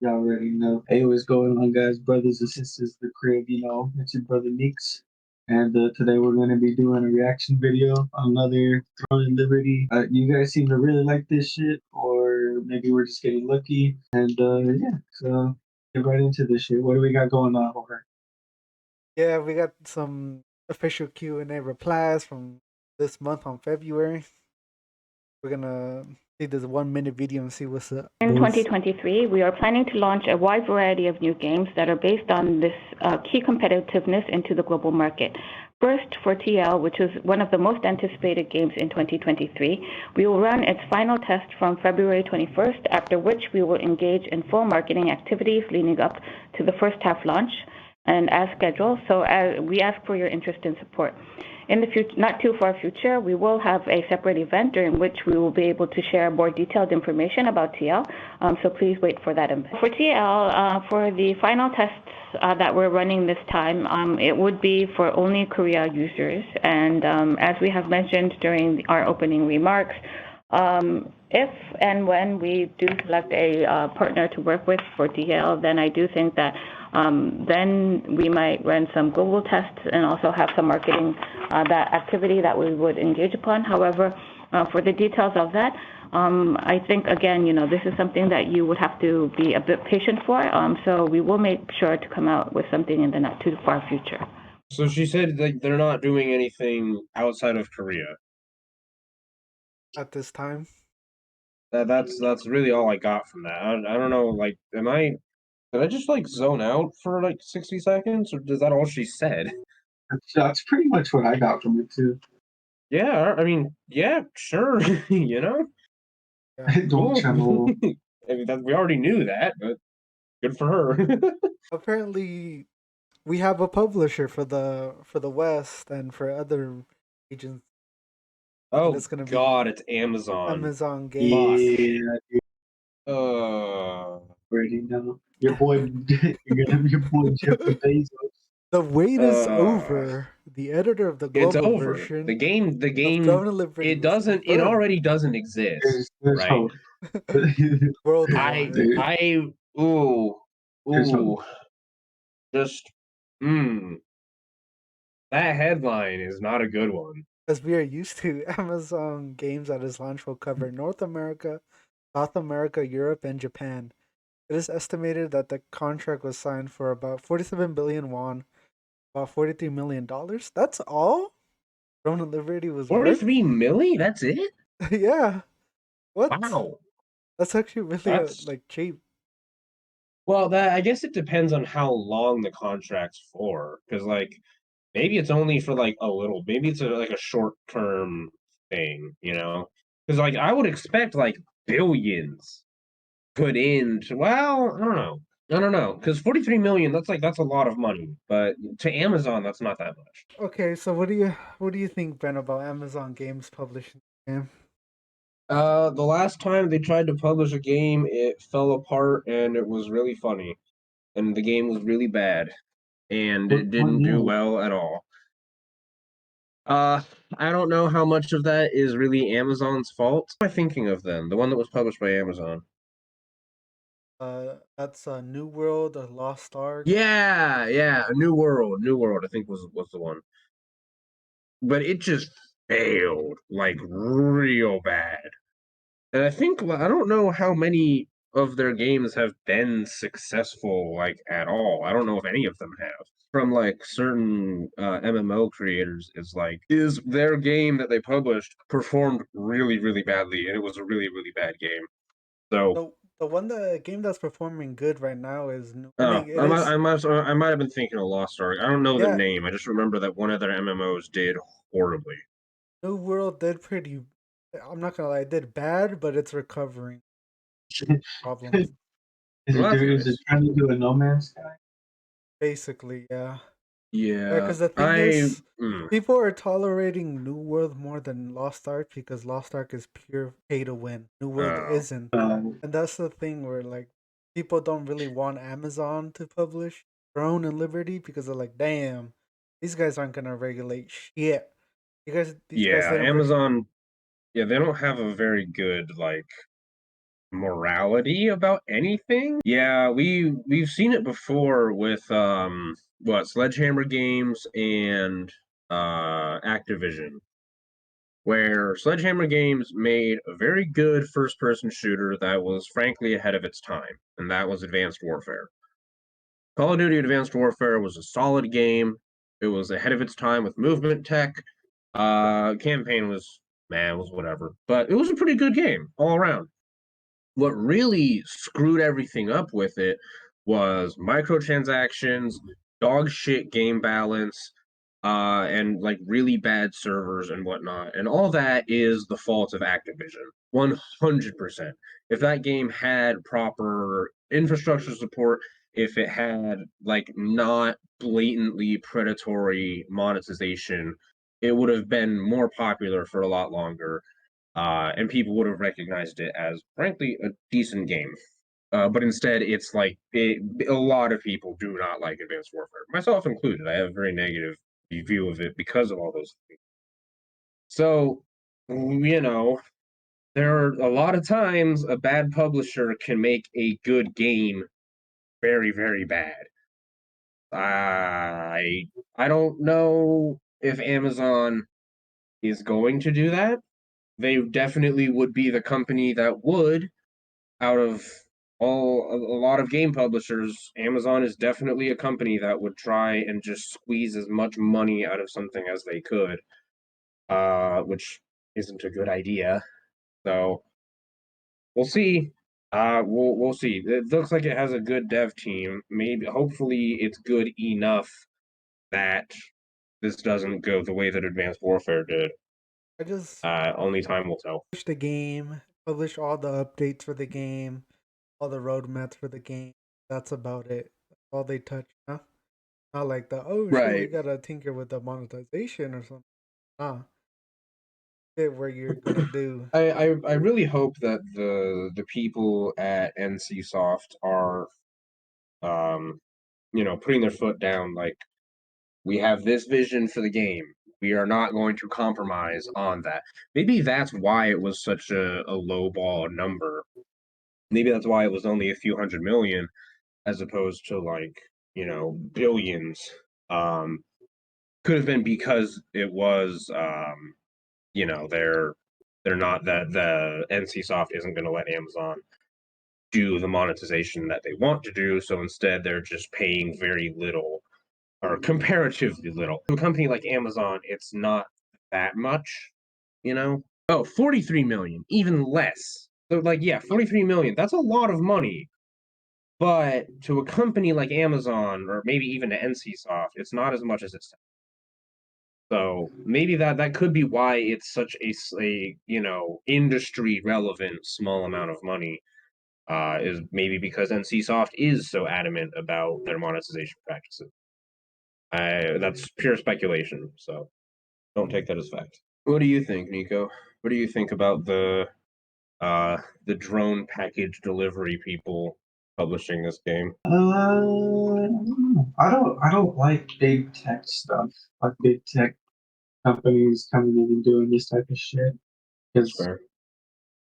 Y'all already know. Hey, what's going on, guys, brothers and sisters, the crib, it's your brother Neeks. And today we're going to be doing a reaction video on another Throne and Liberty. You guys seem to really like this shit, or maybe we're just getting lucky. And yeah, so get right into this shit. What do we got going on over? Yeah, we got some official Q&A replies from this month on February. We're gonna see this 1 minute video and see what's up. In 2023, we are planning to launch a wide variety of new games that are based on this key competitiveness into the global market. First, for TL, which is one of the most anticipated games in 2023, we will run its final test from February 21st, after which we will engage in full marketing activities leading up to the first half launch and as scheduled. So we ask for your interest and support. In the future, not too far future, we will have a separate event during which we will be able to share more detailed information about TL. So please wait for that event. For TL, for the final tests that we're running this time, it would be for only Korea users. And as we have mentioned during our opening remarks, if and when we do select a partner to work with for TL, then I do think that then we might run some global tests and also have some marketing that activity that we would engage upon. However, for the details of that, I think, again, this is something that you would have to be a bit patient for. So we will make sure to come out with something in the not too far future. So she said that they're not doing anything outside of Korea. At this time, That's really all I got from that. I don't know. Like, did I just like zone out for like 60 seconds, or is that all she said? That's pretty much what I got from it, too. Yeah, I mean, yeah, sure. You know, yeah. Don't cool. channel. I mean, we already knew that, but good for her. Apparently, we have a publisher for the West and for other regions, and Oh it's gonna be God, it's Amazon. Amazon Fuck. Games. Yeah, Uh, already know. Your boy, you're gonna be your boy Jeffrey Bezos. The wait is uh, over. The editor of the it's global over. The version game, the of game, Throne and Liberty it was doesn't. It confirmed already doesn't exist, There's right? hope. I, worldwide. There- I, ooh, there's hope. ooh, just, mm, that headline is not a good one. As we are used to, Amazon Games at its launch will cover North America, South America, Europe, and Japan. It is estimated that the contract was signed for about 47 billion won, about $43 million. That's all Throne and Liberty was worth? 43 milli? That's it? Yeah. What? Wow. That's actually really That's like cheap. well, that I guess it depends on how long the contract's for. Because like maybe it's only for like a little, maybe it's like a short term thing, you know? Because like I would expect like billions put into, well, I don't know. I don't know. Because 43 million, that's a lot of money. But to Amazon, that's not that much. Okay, so what do you think, Ben, about Amazon Games publishing the game? The last time they tried to publish a game, it fell apart and it was really funny. And the game was really bad. And What it one didn't do year? well at all. Uh, I don't know how much of that is really Amazon's fault. What am I thinking of then? The one that was published by Amazon. That's New World, Lost Ark. Yeah, yeah, New World. New World, I think was the one. But it just failed like real bad. And I think I don't know how many of their games have been successful like at all. I don't know if any of them have. From like certain MMO creators is their game that they published performed really really badly and it was a really really bad game. So The game that's performing good right now is I oh, mean, it is. I might have been thinking of Lost Ark. I don't know the Yeah, name. I just remember that one of their MMOs did horribly. New World did pretty. I'm not gonna lie, it did bad, but it's recovering problems. Well, that's Is it nice. trying to do a No Man's Sky? Basically, yeah. Yeah, Yeah, because the thing I is, people are tolerating New World more than Lost Ark because Lost Ark is pure pay to win. New World oh. isn't, Um, and that's the thing where like people don't really want Amazon to publish Throne and Liberty because they're like, damn, these guys aren't gonna regulate shit. These guys Yeah, didn't. Amazon, yeah, they don't have a very good like morality about anything. Yeah, we've seen it before with Sledgehammer Games and Activision, where Sledgehammer Games made a very good first-person shooter that was frankly ahead of its time, and that was Advanced Warfare. Call of Duty Advanced Warfare was a solid game. It was ahead of its time with movement tech. Campaign was whatever, but it was a pretty good game all around. What really screwed everything up with it was microtransactions, dog shit game balance, and like really bad servers and whatnot. And all that is the fault of Activision. 100%. If that game had proper infrastructure support, if it had like not blatantly predatory monetization, it would have been more popular for a lot longer. And people would have recognized it as, frankly, a decent game. But instead, it's like a lot of people do not like Advanced Warfare, myself included. I have a very negative view of it because of all those things. So, there are a lot of times a bad publisher can make a good game very, very bad. I don't know if Amazon is going to do that. They definitely would be the company that would, out of a lot of game publishers. Amazon is definitely a company that would try and just squeeze as much money out of something as they could, which isn't a good idea. So we'll see. We'll see. It looks like it has a good dev team. Maybe, hopefully, it's good enough that this doesn't go the way that Advanced Warfare did. I just Only time will tell. publish the game, publish all the updates for the game, all the roadmaps for the game. That's about it. That's all they touch, huh? Not like oh shit, we Right. gotta tinker with the monetization or something. Nah, it where you're gonna do. I really hope that the people at NCSoft are putting their foot down. Like, we have this vision for the game. We are not going to compromise on that. Maybe that's why it was such a low ball number. Maybe that's why it was only a few hundred million as opposed to like, billions. Could have been because it was they're not that the NCSoft isn't going to let Amazon do the monetization that they want to do, so instead they're just paying very little or comparatively little. To a company like Amazon, it's not that much, you know? Oh, 43 million, even less. So like, yeah, 43 million, that's a lot of money. But to a company like Amazon, or maybe even to NCSoft, it's not as much as it's. So maybe that could be why it's such a industry relevant small amount of money. Is maybe because NCSoft is so adamant about their monetization practices. That's pure speculation, so don't take that as fact. What do you think, Nico? What do you think about the drone package delivery people publishing this game? I don't like big tech stuff, like big tech companies coming in and doing this type of shit. That's Because fair. I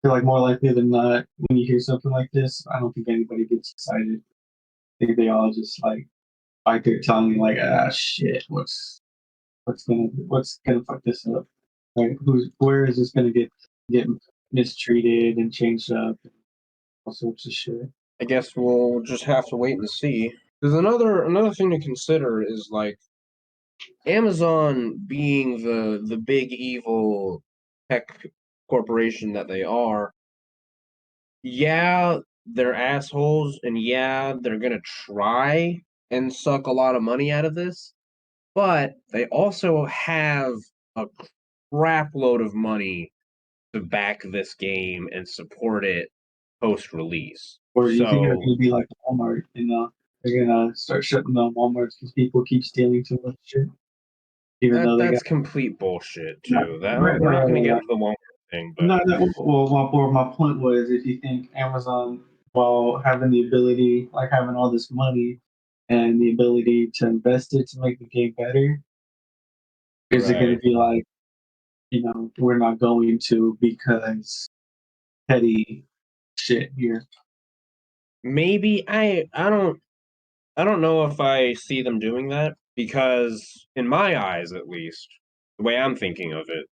feel like more likely than not, when you hear something like this, I don't think anybody gets excited. I think they all just like they're telling me like, ah, shit, what's gonna fuck this up? Like, where is this gonna get mistreated and changed up, and all sorts of shit. I guess we'll just have to wait and see. There's another thing to consider is like Amazon being the big evil tech corporation that they are. Yeah, they're assholes, and yeah, they're gonna try and suck a lot of money out of this, but they also have a crap load of money to back this game and support it post release. Or do you think they're So gonna be like Walmart? They're gonna start shutting down Walmarts because people keep stealing too much shit, even though they got. that's complete bullshit No, too. That right, we're right, not right, going to get right. into the Walmart thing, but No, no, well, my point was, if you think Amazon, while having the ability, like having all this money and the ability to invest it to make the game better, is it going to right. be like, we're not going to because petty shit here. Maybe I don't know if I see them doing that, because in my eyes, at least, the way I'm thinking of it,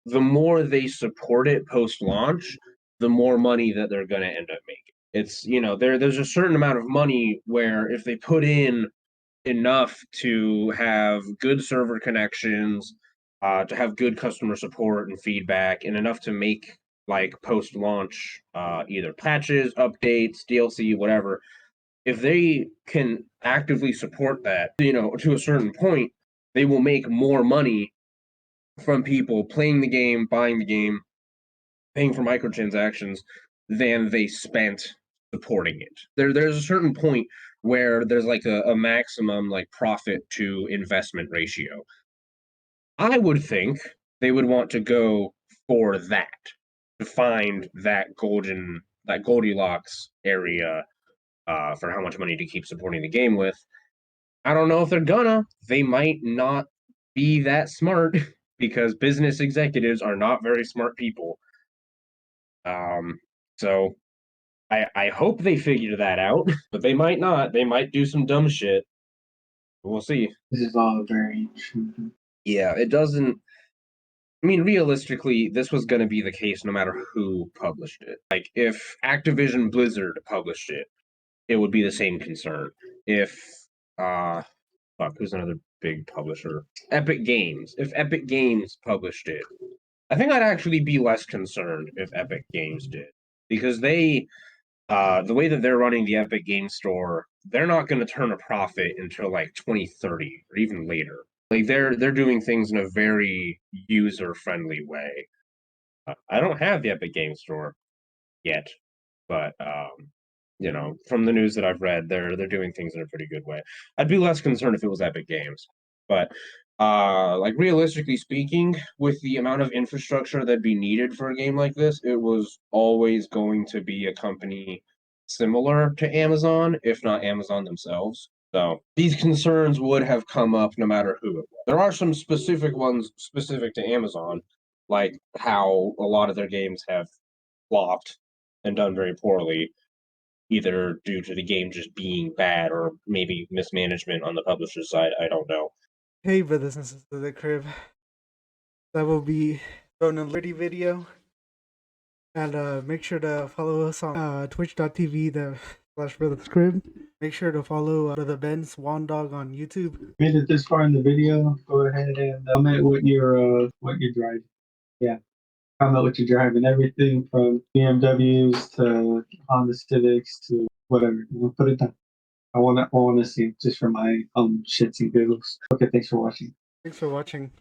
the more they support it post launch, the more money that they're going to end up making. It's, there's a certain amount of money where if they put in enough to have good server connections, to have good customer support and feedback, and enough to make like post launch either patches, updates, DLC, whatever. If they can actively support that, to a certain point, they will make more money from people playing the game, buying the game, paying for microtransactions than they spent supporting it. There's a certain point where there's like a maximum like profit to investment ratio. I would think they would want to go for that, to find that Goldilocks area for how much money to keep supporting the game with. I don't know if they're gonna. They might not be that smart because business executives are not very smart people. So I hope they figure that out, but they might not. They might do some dumb shit. We'll see. This is all very interesting. Yeah, it doesn't. I mean, realistically, this was going to be the case no matter who published it. Like, if Activision Blizzard published it, it would be the same concern. If, who's another big publisher? Epic Games. If Epic Games published it, I think I'd actually be less concerned if Epic Games did. Because the way that they're running the Epic Game Store, they're not going to turn a profit until like 2030 or even later. Like they're doing things in a very user friendly way. I don't have the Epic Game Store yet, but from the news that I've read, they're doing things in a pretty good way. I'd be less concerned if it was Epic Games, but like realistically speaking, with the amount of infrastructure that'd be needed for a game like this, it was always going to be a company similar to Amazon, if not Amazon themselves. So these concerns would have come up no matter who it was. There are some specific ones specific to Amazon, like how a lot of their games have flopped and done very poorly, either due to the game just being bad or maybe mismanagement on the publisher's side. I don't know. Hey, brothers and sisters of the crib. That will be Throne and Liberty video. And make sure to follow us on twitch.tv/Brothers Crib. Make sure to follow Brother Ben Swan Dog on YouTube. Made it this far in the video. Go ahead and comment what you're driving. Yeah, comment what you're driving. Everything from BMWs to Honda Civics to whatever. Put it down. I wanna see it just for my shits and giggles. Okay, thanks for watching. Thanks for watching.